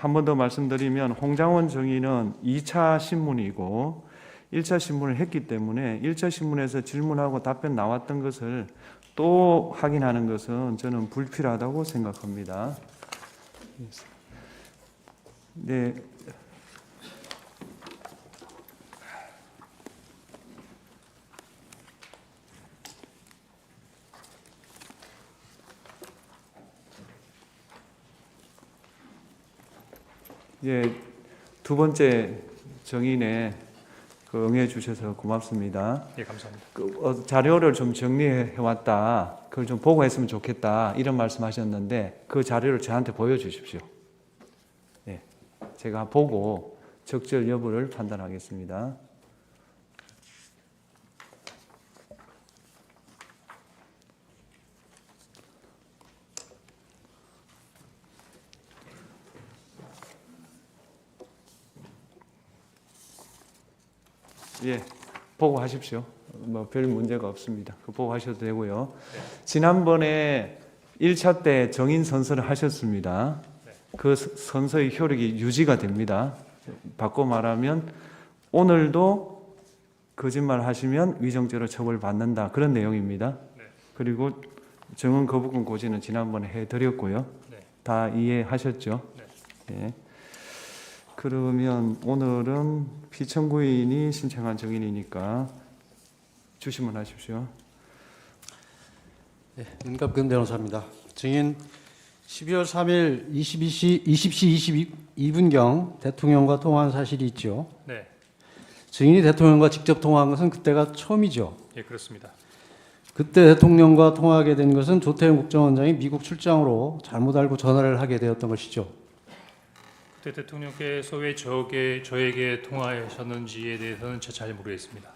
한 번 더 말씀드리면 홍장원 정의는 2차 신문이고 1차 신문을 했기 때문에 1차 신문에서 질문하고 답변 나왔던 것을 또 확인하는 것은 저는 불필요하다고 생각합니다. 네. 예, 두 번째 정인에 응해 주셔서 고맙습니다. 예, 감사합니다. 자료를 좀 정리해 왔다. 그걸 좀 보고 했으면 좋겠다. 이런 말씀하셨는데 그 자료를 저한테 보여주십시오. 예, 제가 보고 적절 여부를 판단하겠습니다. 예, 보고 하십시오. 뭐 별 문제가 없습니다. 보고 하셔도 되고요. 네. 지난번에 1차 때 정인 선서를 하셨습니다. 네. 그 선서의 효력이 유지가 됩니다. 바꿔 말하면 오늘도 거짓말 하시면 위정죄로 처벌받는다. 그런 내용입니다. 네. 그리고 정은 거부권 고지는 지난번에 해드렸고요. 네. 다 이해하셨죠? 네. 예. 그러면 오늘은 피청구인이 신청한 정인이니까 주시면 하십시오. 네, 윤갑근 변호사입니다. 증인 12월 3일 20시 22분경 대통령과 통화한 사실이 있죠. 네. 증인이 대통령과 직접 통화한 것은 그때가 처음이죠. 예, 그렇습니다. 그때 대통령과 통화하게 된 것은 조태용 국정원장이 미국 출장으로 잘못 알고 전화를 하게 되었던 것이죠. 그때 대통령께서 왜 저에게 통화하셨는지에 대해서는 잘 모르겠습니다.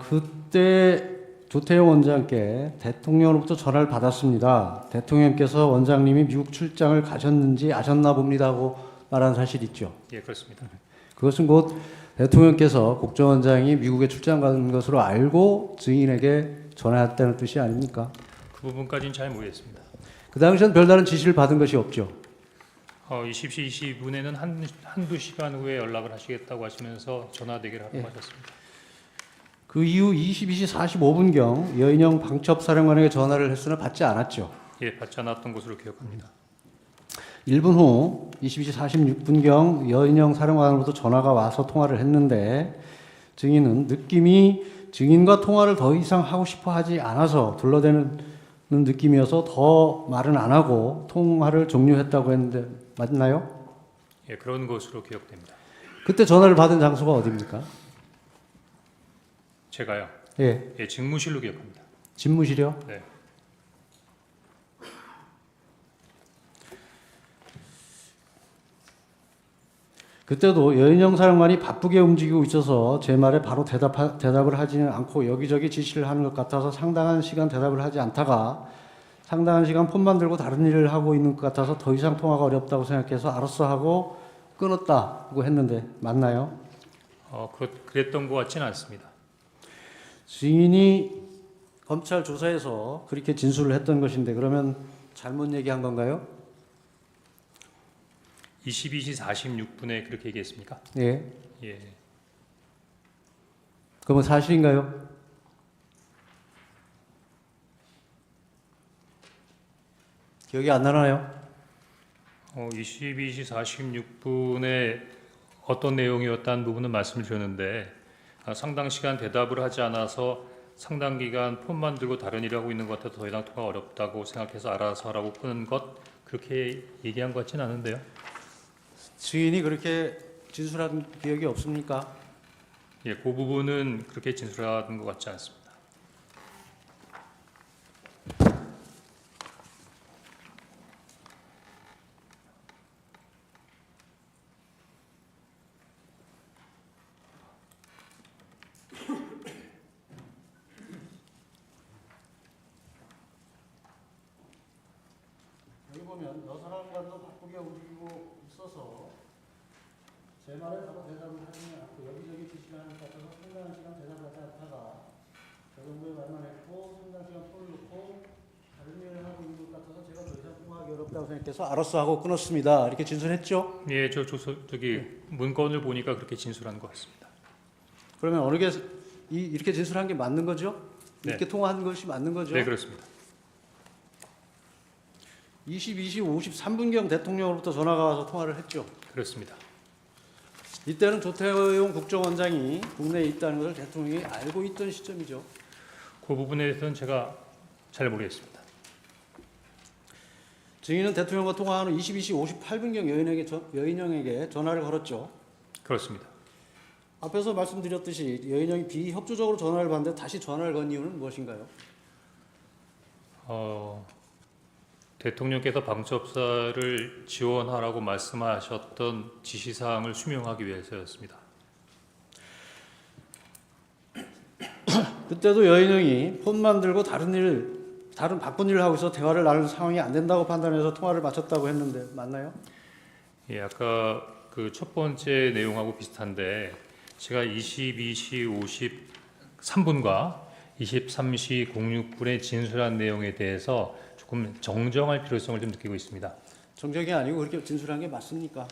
그때 조태용 원장께 대통령으로부터 전화를 받았습니다. 대통령께서 원장님이 미국 출장을 가셨는지 아셨나 봅니다 하고 말한 사실이 있죠. 예, 그렇습니다. 그것은 곧 대통령께서 국정원장이 미국에 출장 간 것으로 알고 증인에게 전화했다는 뜻이 아닙니까? 그 부분까지는 잘 모르겠습니다. 그 당시엔 별다른 지시를 받은 것이 없죠. 20시 22분에는 한두 시간 후에 연락을 하시겠다고 하시면서 전화 대기를 하고 하셨습니다. 그 이후 22시 45분경 여인영 방첩사령관에게 전화를 했으나 받지 않았죠. 예, 받지 않았던 것으로 기억합니다. 1분 후 22시 46분경 여인영 사령관으로부터 전화가 와서 통화를 했는데 증인은 느낌이 증인과 통화를 더 이상 하고 싶어 하지 않아서 둘러대는 느낌이어서 더 말은 안 하고 통화를 종료했다고 했는데 맞나요? 예, 그런 것으로 기억됩니다. 그때 전화를 받은 장소가 어디입니까? 제가요. 예, 예, 직무실로 기억합니다. 집무실이요? 네. 그때도 여인영 사령관이 바쁘게 움직이고 있어서 제 말에 바로 대답을 하지는 않고 여기저기 지시를 하는 것 같아서 상당한 시간 대답을 하지 않다가 상당한 시간 폰만 들고 다른 일을 하고 있는 것 같아서 더 이상 통화가 어렵다고 생각해서 알았어 하고 끊었다고 했는데 맞나요? 그랬던 것 같지는 않습니다. 증인이 검찰 조사에서 그렇게 진술을 했던 것인데 그러면 잘못 얘기한 건가요? 22시 46분에 그렇게 얘기했습니까? 예. 예. 그러면 사실인가요? 기억이 안 나나요? 22시 46분에 어떤 내용이었다는 부분은 말씀을 드렸는데 상당 시간 대답을 하지 않아서 상당 기간 폰만 들고 다른 일을 하고 있는 것 같아서 더 이상 통화가 어렵다고 생각해서 알아서라고 끄는 것 그렇게 얘기한 것 같지는 않은데요. 증인이 그렇게 진술한 기억이 없습니까? 예, 그 부분은 그렇게 진술한 것 같지 않습니다. 여기 보면 여사람과도 바쁘게 움직이고 있어서 제 말에 바로 대답을 하지 않고 여기저기 지시를 하는 것 같아서 상당한 시간 대답을 하지 않다가 저 정도에 말만 했고 상당한 시간 폰을 놓고 다른 어렵다고 생각해서 알았어 하고 끊었습니다. 이렇게 진술했죠? 예, 저기 문건을 보니까 그렇게 진술한 것 같습니다. 그러면 어느 게 이렇게 진술한 게 맞는 거죠? 네. 이렇게 통화한 것이 맞는 거죠? 네, 그렇습니다. 22시 53분경 대통령으로부터 전화가 와서 통화를 했죠. 그렇습니다. 이때는 조태용 국정원장이 국내에 있다는 것을 대통령이 알고 있던 시점이죠. 그 부분에 대해서는 제가 잘 모르겠습니다. 증인은 대통령과 통화한 후 22시 58분경 여인영에게 전화를 걸었죠. 그렇습니다. 앞에서 말씀드렸듯이 여인영이 비협조적으로 전화를 받는데 다시 전화를 건 이유는 무엇인가요? 대통령께서 방첩사를 지원하라고 말씀하셨던 지시사항을 수명하기 위해서였습니다. 그때도 여인영이 폰만 들고 다른 바쁜 일을 하고 있어 대화를 나눌 상황이 안 된다고 판단해서 통화를 마쳤다고 했는데 맞나요? 예, 아까 그 첫 번째 내용하고 비슷한데 제가 22시 53분과 23시 06분에 진술한 내용에 대해서 조금 정정할 필요성을 좀 느끼고 있습니다. 정정이 아니고 그렇게 진술한 게 맞습니까?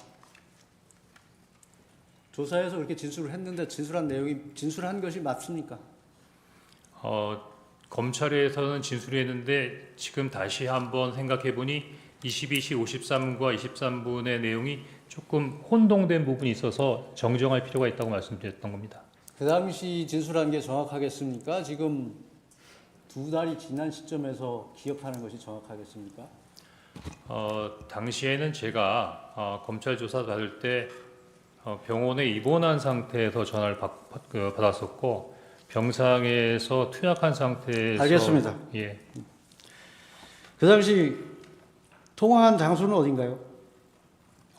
조사에서 그렇게 진술을 했는데 진술한 것이 맞습니까? 검찰에서는 진술했는데 지금 다시 한번 생각해 보니 22시 53분과 23분의 내용이 조금 혼동된 부분이 있어서 정정할 필요가 있다고 말씀드렸던 겁니다. 그 당시 진술한 게 정확하겠습니까? 지금 두 달이 지난 시점에서 기억하는 것이 정확하겠습니까? 당시에는 제가 검찰 조사 받을 때 병원에 입원한 상태에서 전화를 받았었고 병상에서 투약한 상태에서 알겠습니다. 예, 그 당시 통화한 장소는 어딘가요?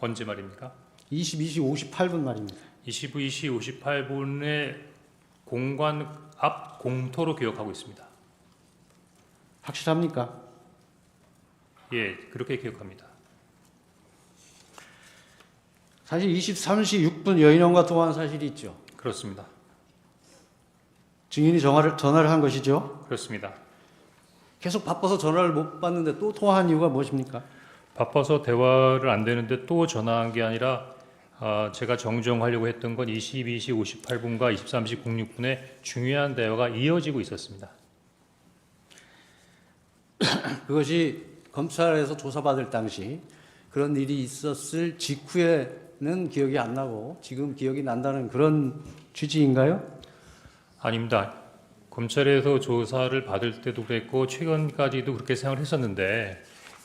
언제 말입니까? 22시 58분 말입니다. 22시 58분에 공관 앞 공터로 기억하고 있습니다. 확실합니까? 예, 그렇게 기억합니다. 사실 23시 6분 여인원과 통화한 사실이 있죠. 그렇습니다. 증인이 전화를 한 것이죠. 그렇습니다. 계속 바빠서 전화를 못 받는데 또 통화한 이유가 무엇입니까? 바빠서 대화를 안 되는데 또 전화한 게 아니라 제가 정정하려고 했던 건 22시 58분과 23시 06분에 중요한 대화가 이어지고 있었습니다. 그것이 검찰에서 조사받을 당시 그런 일이 있었을 직후에는 기억이 안 나고 지금 기억이 난다는 그런 취지인가요? 아닙니다. 검찰에서 조사를 받을 때도 그랬고 최근까지도 그렇게 생각을 했었는데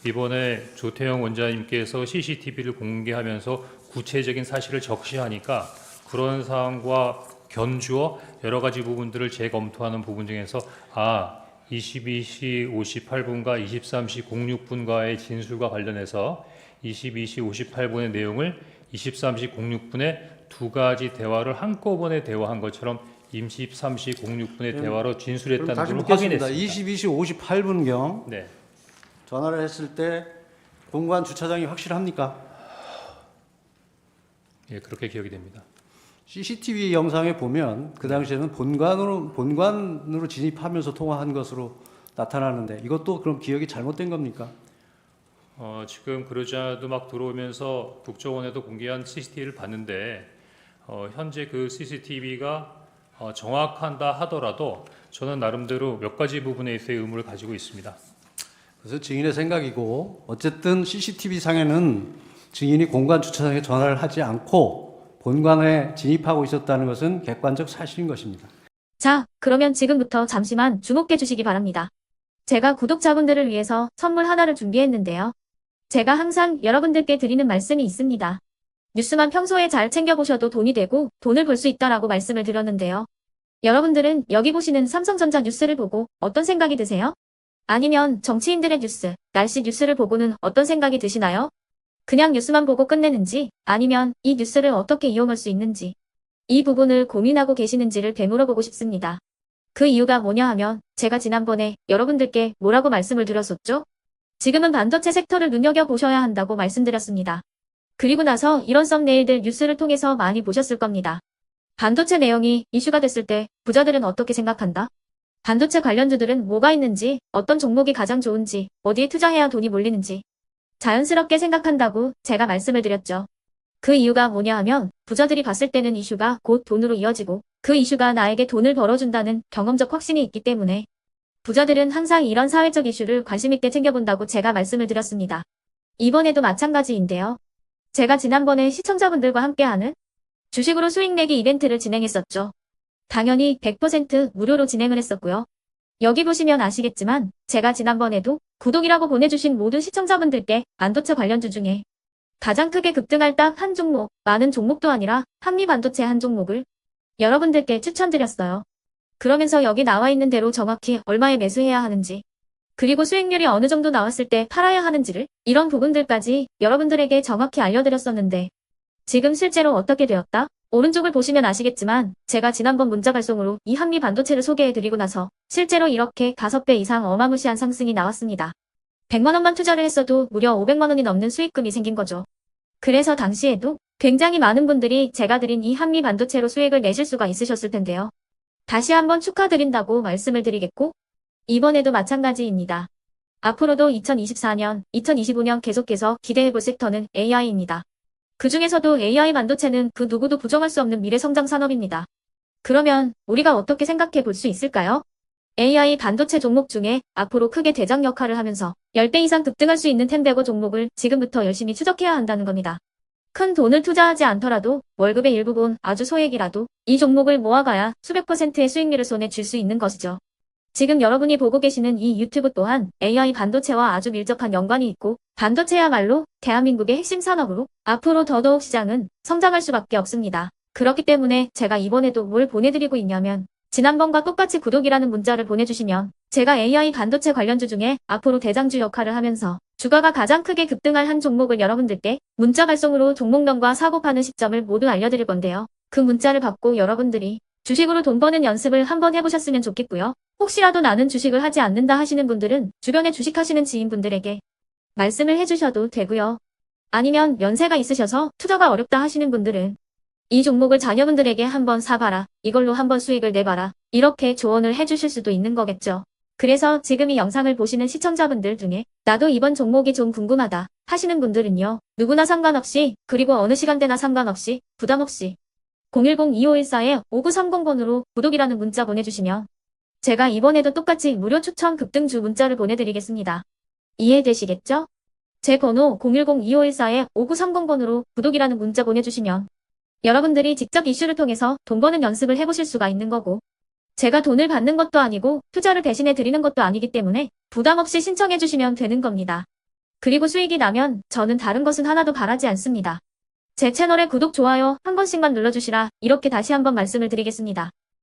이번에 조태영 원장님께서 CCTV를 공개하면서 구체적인 사실을 적시하니까 그런 사항과 견주어 여러 가지 부분들을 재검토하는 부분 중에서 22시 58분과 23시 06분과의 진술과 관련해서 22시 58분의 내용을 23시 06분에 두 가지 대화를 한꺼번에 대화한 것처럼 23시 06분의 대화로 진술했다는 다시 걸 묻겠습니다. 확인했습니다. 22시 58분경 네, 전화를 했을 때 공관 주차장이 확실합니까? 예, 그렇게 기억이 됩니다. CCTV 영상에 보면 그 당시에는 본관으로 진입하면서 통화한 것으로 나타나는데 이것도 그럼 기억이 잘못된 겁니까? 지금 그러자도 막 들어오면서 국정원에도 공개한 CCTV를 봤는데 현재 그 CCTV가 정확한다 하더라도 저는 나름대로 몇 가지 부분에 있어의 의무를 가지고 있습니다. 그래서 증인의 생각이고 어쨌든 CCTV 상에는 증인이 공관 주차장에 전화를 하지 않고 본관에 진입하고 있었다는 것은 객관적 사실인 것입니다. 자, 그러면 지금부터 잠시만 주목해 주시기 바랍니다. 제가 구독자분들을 위해서 선물 하나를 준비했는데요. 제가 항상 여러분들께 드리는 말씀이 있습니다. 뉴스만 평소에 잘 챙겨보셔도 돈이 되고 돈을 벌 수 있다라고 말씀을 드렸는데요. 여러분들은 여기 보시는 삼성전자 뉴스를 보고 어떤 생각이 드세요? 아니면 정치인들의 뉴스, 날씨 뉴스를 보고는 어떤 생각이 드시나요? 그냥 뉴스만 보고 끝내는지 아니면 이 뉴스를 어떻게 이용할 수 있는지 이 부분을 고민하고 계시는지를 되물어보고 싶습니다. 그 이유가 뭐냐 하면 제가 지난번에 여러분들께 뭐라고 말씀을 드렸었죠? 지금은 반도체 섹터를 눈여겨보셔야 한다고 말씀드렸습니다. 그리고 나서 이런 썸네일들 뉴스를 통해서 많이 보셨을 겁니다. 반도체 내용이 이슈가 됐을 때 부자들은 어떻게 생각한다? 반도체 관련주들은 뭐가 있는지, 어떤 종목이 가장 좋은지, 어디에 투자해야 돈이 몰리는지 자연스럽게 생각한다고 제가 말씀을 드렸죠. 그 이유가 뭐냐 하면 부자들이 봤을 때는 이슈가 곧 돈으로 이어지고 그 이슈가 나에게 돈을 벌어준다는 경험적 확신이 있기 때문에 부자들은 항상 이런 사회적 이슈를 관심 있게 챙겨본다고 제가 말씀을 드렸습니다. 이번에도 마찬가지인데요. 제가 지난번에 시청자분들과 함께하는 주식으로 수익 내기 이벤트를 진행했었죠. 당연히 100% 무료로 진행을 했었고요. 여기 보시면 아시겠지만 제가 지난번에도 구독이라고 보내주신 모든 시청자분들께 반도체 관련주 중에 가장 크게 급등할 딱 한 종목, 많은 종목도 아니라 한미반도체 한 종목을 여러분들께 추천드렸어요. 그러면서 여기 나와 있는 대로 정확히 얼마에 매수해야 하는지, 그리고 수익률이 어느 정도 나왔을 때 팔아야 하는지를 이런 부분들까지 여러분들에게 정확히 알려드렸었는데 지금 실제로 어떻게 되었다? 오른쪽을 보시면 아시겠지만 제가 지난번 문자 발송으로 이 한미 반도체를 소개해드리고 나서 실제로 이렇게 5배 이상 어마무시한 상승이 나왔습니다. 100만 원만 투자를 했어도 무려 500만 원이 넘는 수익금이 생긴 거죠. 그래서 당시에도 굉장히 많은 분들이 제가 드린 이 한미 반도체로 수익을 내실 수가 있으셨을 텐데요. 다시 한번 축하드린다고 말씀을 드리겠고 이번에도 마찬가지입니다. 앞으로도 2024년, 2025년 계속해서 기대해볼 섹터는 AI입니다. 그 중에서도 AI 반도체는 그 누구도 부정할 수 없는 미래 성장 산업입니다. 그러면 우리가 어떻게 생각해 볼 수 있을까요? AI 반도체 종목 중에 앞으로 크게 대장 역할을 하면서 10배 이상 급등할 수 있는 텐베고 종목을 지금부터 열심히 추적해야 한다는 겁니다. 큰 돈을 투자하지 않더라도 월급의 일부분 아주 소액이라도 이 종목을 모아가야 수백 %의 수익률을 손에 쥘 수 있는 것이죠. 지금 여러분이 보고 계시는 이 유튜브 또한 AI 반도체와 아주 밀접한 연관이 있고 반도체야말로 대한민국의 핵심 산업으로 앞으로 더더욱 시장은 성장할 수밖에 없습니다. 그렇기 때문에 제가 이번에도 뭘 보내드리고 있냐면 지난번과 똑같이 구독이라는 문자를 보내주시면 제가 AI 반도체 관련주 중에 앞으로 대장주 역할을 하면서 주가가 가장 크게 급등할 한 종목을 여러분들께 문자 발송으로 종목명과 사고 파는 시점을 모두 알려드릴 건데요. 그 문자를 받고 여러분들이 주식으로 돈 버는 연습을 한번 해보셨으면 좋겠고요. 혹시라도 나는 주식을 하지 않는다 하시는 분들은 주변에 주식하시는 지인분들에게 말씀을 해주셔도 되고요. 아니면 연세가 있으셔서 투자가 어렵다 하시는 분들은 이 종목을 자녀분들에게 한번 사봐라. 이걸로 한번 수익을 내봐라. 이렇게 조언을 해주실 수도 있는 거겠죠. 그래서 지금 이 영상을 보시는 시청자분들 중에 나도 이번 종목이 좀 궁금하다 하시는 분들은요. 누구나 상관없이 그리고 어느 시간대나 상관없이 부담 없이 010-2514-5930번으로 구독이라는 문자 보내주시면 제가 이번에도 똑같이 무료 추천 급등주 문자를 보내드리겠습니다. 이해되시겠죠? 제 번호 010-2514-5930번으로 구독이라는 문자 보내주시면 여러분들이 직접 이슈를 통해서 돈 버는 연습을 해보실 수가 있는 거고 제가 돈을 받는 것도 아니고 투자를 대신해 드리는 것도 아니기 때문에 부담 없이 신청해 주시면 되는 겁니다. 그리고 수익이 나면 저는 다른 것은 하나도 바라지 않습니다. 제 채널에 구독, 좋아요 한 번씩만 눌러주시라 이렇게 다시 한번 말씀을 드리겠습니다.